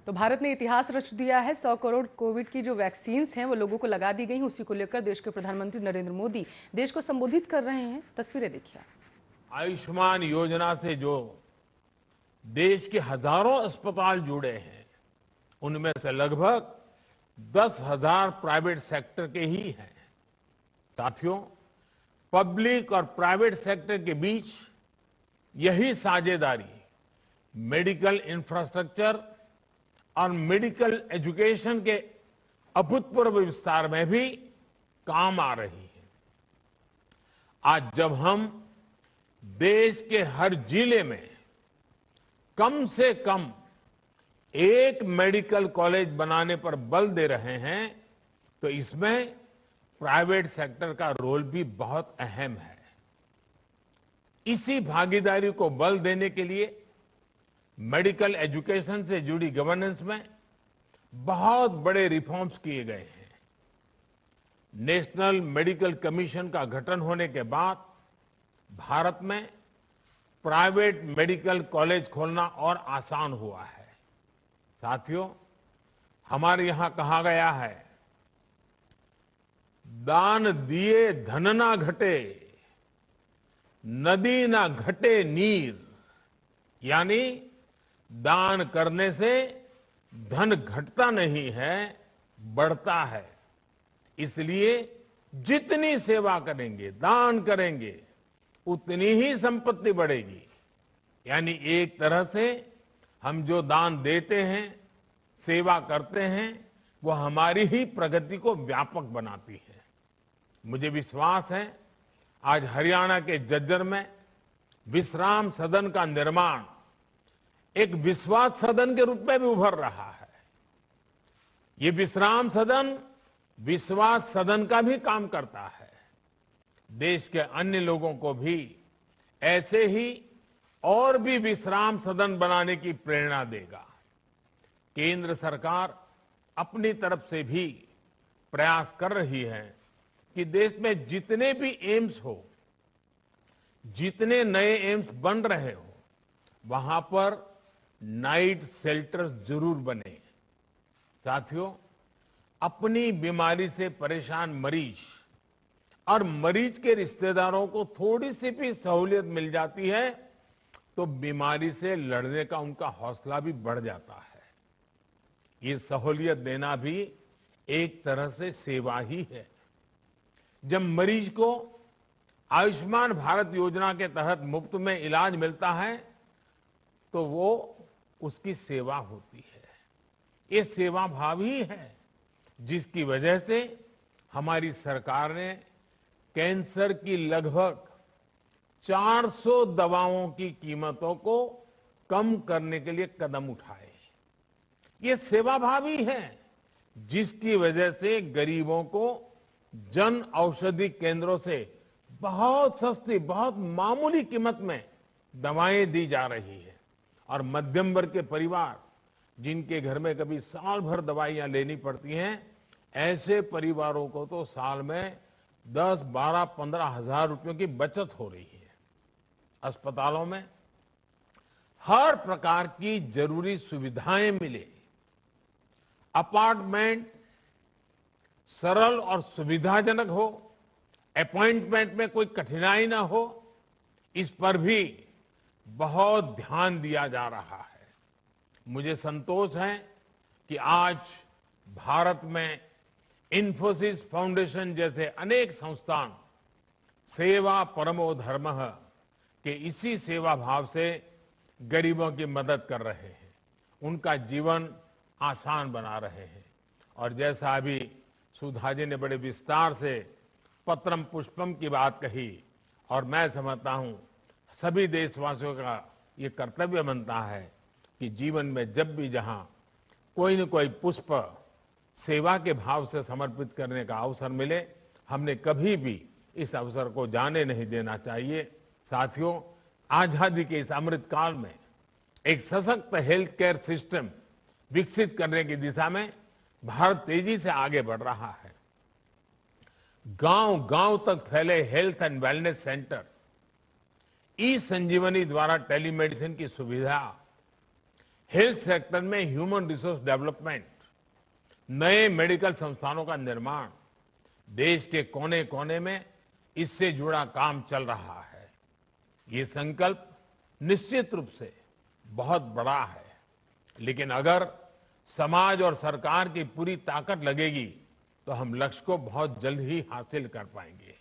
तो भारत ने इतिहास रच दिया है। 100 करोड़ कोविड की जो वैक्सीन्स हैं वो लोगों को लगा दी गई। उसी को लेकर देश के प्रधानमंत्री नरेंद्र मोदी देश को संबोधित कर रहे हैं। तस्वीरें देखिए। आयुष्मान योजना से जो देश के हजारों अस्पताल जुड़े हैं, उनमें से लगभग 10,000 प्राइवेट सेक्टर के ही हैं। साथियों, पब्लिक और प्राइवेट सेक्टर के बीच यही साझेदारी मेडिकल इंफ्रास्ट्रक्चर और मेडिकल एजुकेशन के अभूतपूर्व विस्तार में भी काम आ रही है। आज जब हम देश के हर जिले में कम से कम एक मेडिकल कॉलेज बनाने पर बल दे रहे हैं, तो इसमें प्राइवेट सेक्टर का रोल भी बहुत अहम है। इसी भागीदारी को बल देने के लिए मेडिकल एजुकेशन से जुड़ी गवर्नेंस में बहुत बड़े रिफॉर्म्स किए गए हैं। नेशनल मेडिकल कमीशन का गठन होने के बाद भारत में प्राइवेट मेडिकल कॉलेज खोलना और आसान हुआ है। साथियों, हमारे यहां कहा गया है, दान दिए धन ना घटे, नदी ना घटे नीर। यानी दान करने से धन घटता नहीं है, बढ़ता है। इसलिए जितनी सेवा करेंगे, दान करेंगे, उतनी ही संपत्ति बढ़ेगी। यानी एक तरह से हम जो दान देते हैं, सेवा करते हैं, वो हमारी ही प्रगति को व्यापक बनाती है। मुझे विश्वास है, आज हरियाणा के झज्जर में विश्राम सदन का निर्माण एक विश्वास सदन के रूप में भी उभर रहा है। ये विश्राम सदन विश्वास सदन का भी काम करता है। देश के अन्य लोगों को भी ऐसे ही और भी विश्राम सदन बनाने की प्रेरणा देगा। केंद्र सरकार अपनी तरफ से भी प्रयास कर रही है कि देश में जितने भी एम्स हो, जितने नए एम्स बन रहे हो, वहां पर नाइट शेल्टर्स जरूर बने। साथियों, अपनी बीमारी से परेशान मरीज और मरीज के रिश्तेदारों को थोड़ी सी भी सहूलियत मिल जाती है तो बीमारी से लड़ने का उनका हौसला भी बढ़ जाता है। ये सहूलियत देना भी एक तरह से सेवा ही है। जब मरीज को आयुष्मान भारत योजना के तहत मुफ्त में इलाज मिलता है तो वो उसकी सेवा होती है। ये सेवा भाव ही है जिसकी वजह से हमारी सरकार ने कैंसर की लगभग 400 दवाओं की कीमतों को कम करने के लिए कदम उठाए। ये सेवाभाव ही है जिसकी वजह से गरीबों को जन औषधि केंद्रों से बहुत सस्ती, बहुत मामूली कीमत में दवाएं दी जा रही है। और मध्यम वर्ग के परिवार जिनके घर में कभी साल भर दवाइयां लेनी पड़ती हैं, ऐसे परिवारों को तो साल में 10, 12, 15 हजार रुपयों की बचत हो रही है। अस्पतालों में हर प्रकार की जरूरी सुविधाएं मिले, अपार्टमेंट सरल और सुविधाजनक हो, अपॉइंटमेंट में कोई कठिनाई ना हो, इस पर भी बहुत ध्यान दिया जा रहा है। मुझे संतोष है कि आज भारत में इन्फोसिस फाउंडेशन जैसे अनेक संस्थान सेवा परमो धर्मः के इसी सेवा भाव से गरीबों की मदद कर रहे हैं, उनका जीवन आसान बना रहे हैं। और जैसा अभी सुधा जी ने बड़े विस्तार से पत्रम पुष्पम की बात कही, और मैं समझता हूं सभी देशवासियों का ये कर्तव्य बनता है कि जीवन में जब भी जहां कोई न कोई पुष्प सेवा के भाव से समर्पित करने का अवसर मिले, हमने कभी भी इस अवसर को जाने नहीं देना चाहिए। साथियों, आजादी के इस अमृत काल में एक सशक्त हेल्थ केयर सिस्टम विकसित करने की दिशा में भारत तेजी से आगे बढ़ रहा है। गांव गांव तक फैले हेल्थ एंड वेलनेस सेंटर, ई संजीवनी द्वारा टेलीमेडिसिन की सुविधा, हेल्थ सेक्टर में ह्यूमन रिसोर्स डेवलपमेंट, नए मेडिकल संस्थानों का निर्माण, देश के कोने कोने में इससे जुड़ा काम चल रहा है। ये संकल्प निश्चित रूप से बहुत बड़ा है, लेकिन अगर समाज और सरकार की पूरी ताकत लगेगी तो हम लक्ष्य को बहुत जल्द ही हासिल कर पाएंगे।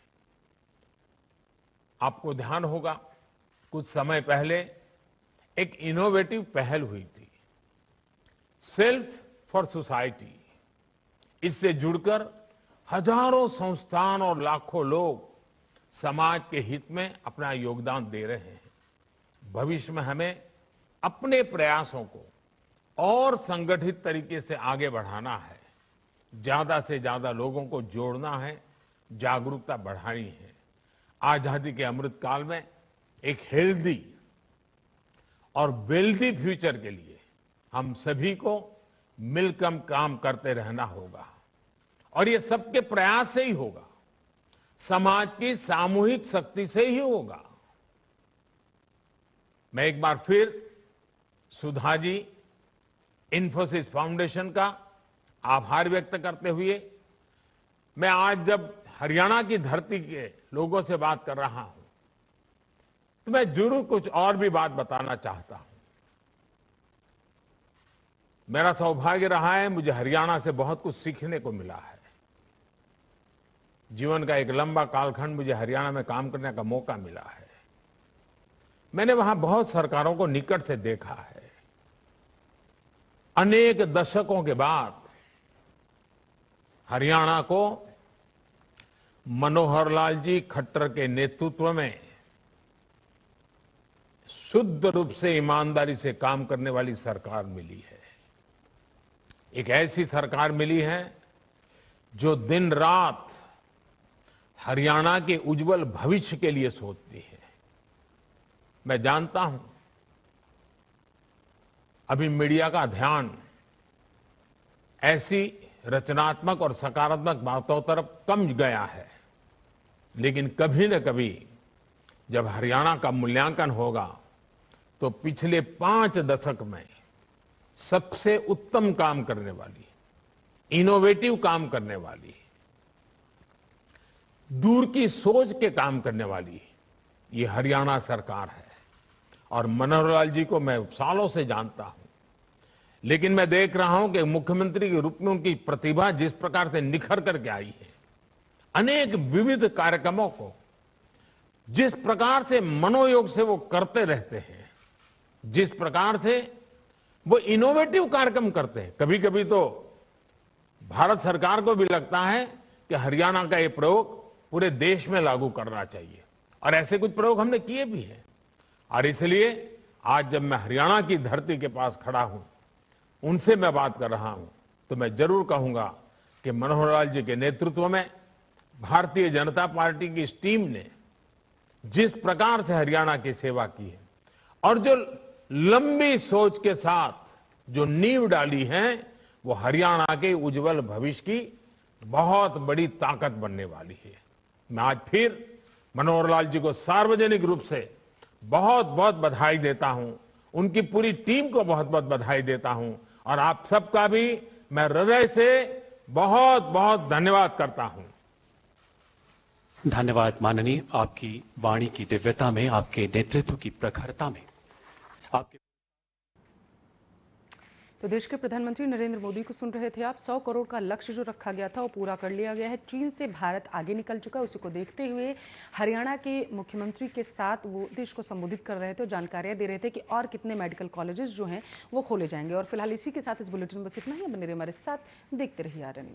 आपको ध्यान होगा, कुछ समय पहले एक इनोवेटिव पहल हुई थी, सेल्फ फॉर सोसाइटी। इससे जुड़कर हजारों संस्थान और लाखों लोग समाज के हित में अपना योगदान दे रहे हैं। भविष्य में हमें अपने प्रयासों को और संगठित तरीके से आगे बढ़ाना है, ज्यादा से ज्यादा लोगों को जोड़ना है, जागरूकता बढ़ानी है। आजादी के अमृत काल में एक हेल्दी और वेल्दी फ्यूचर के लिए हम सभी को मिलकर काम करते रहना होगा, और ये सबके प्रयास से ही होगा, समाज की सामूहिक शक्ति से ही होगा। मैं एक बार फिर सुधा जी, इन्फोसिस फाउंडेशन का आभार व्यक्त करते हुए मैं आज जब हरियाणा की धरती के लोगों से बात कर रहा हूं तो मैं जरूर कुछ और भी बात बताना चाहता हूं। मेरा सौभाग्य रहा है, मुझे हरियाणा से बहुत कुछ सीखने को मिला है। जीवन का एक लंबा कालखंड मुझे हरियाणा में काम करने का मौका मिला है। मैंने वहां बहुत सरकारों को निकट से देखा है। अनेक दशकों के बाद हरियाणा को मनोहर लाल जी खट्टर के नेतृत्व में शुद्ध रूप से ईमानदारी से काम करने वाली सरकार मिली है। एक ऐसी सरकार मिली है जो दिन रात हरियाणा के उज्जवल भविष्य के लिए सोचती है। मैं जानता हूं अभी मीडिया का ध्यान ऐसी रचनात्मक और सकारात्मक बातों तरफ कम गया है, लेकिन कभी न कभी जब हरियाणा का मूल्यांकन होगा तो पिछले 5 दशक में सबसे उत्तम काम करने वाली, इनोवेटिव काम करने वाली, दूर की सोच के काम करने वाली ये हरियाणा सरकार है। और मनोहर लाल जी को मैं सालों से जानता हूं, लेकिन मैं देख रहा हूं कि मुख्यमंत्री के रूप में उनकी प्रतिभा जिस प्रकार से निखर करके आई है, अनेक विविध कार्यक्रमों को जिस प्रकार से मनोयोग से वो करते रहते हैं, जिस प्रकार से वो इनोवेटिव कार्यक्रम करते हैं, कभी कभी तो भारत सरकार को भी लगता है कि हरियाणा का ये प्रयोग पूरे देश में लागू करना चाहिए, और ऐसे कुछ प्रयोग हमने किए भी हैं। और इसलिए आज जब मैं हरियाणा की धरती के पास खड़ा हूं, उनसे मैं बात कर रहा हूं, तो मैं जरूर कहूंगा कि मनोहर लाल जी के नेतृत्व में भारतीय जनता पार्टी की इस टीम ने जिस प्रकार से हरियाणा की सेवा की है और जो लंबी सोच के साथ जो नींव डाली है, वो हरियाणा के उज्जवल भविष्य की बहुत बड़ी ताकत बनने वाली है। मैं आज फिर मनोहर लाल जी को सार्वजनिक रूप से बहुत बहुत बधाई देता हूं, उनकी पूरी टीम को बहुत बहुत बधाई देता हूं, और आप सबका भी मैं हृदय से बहुत बहुत धन्यवाद करता हूं। धन्यवाद माननीय, आपकी वाणी की दिव्यता में, आपके नेतृत्व की प्रखरता में, आपके तो देश के प्रधानमंत्री नरेंद्र मोदी को सुन रहे थे आप। 100 करोड़ का लक्ष्य जो रखा गया था वो पूरा कर लिया गया है। चीन से भारत आगे निकल चुका है। उसी को देखते हुए हरियाणा के मुख्यमंत्री के साथ वो देश को संबोधित कर रहे थे और जानकारियां दे रहे थे कि और कितने मेडिकल कॉलेजेस जो हैं वो खोले जाएंगे। और फिलहाल इसी के साथ इस बुलेटिन में बस इतना ही। बने रहिए हमारे साथ, देखते रहिए RN।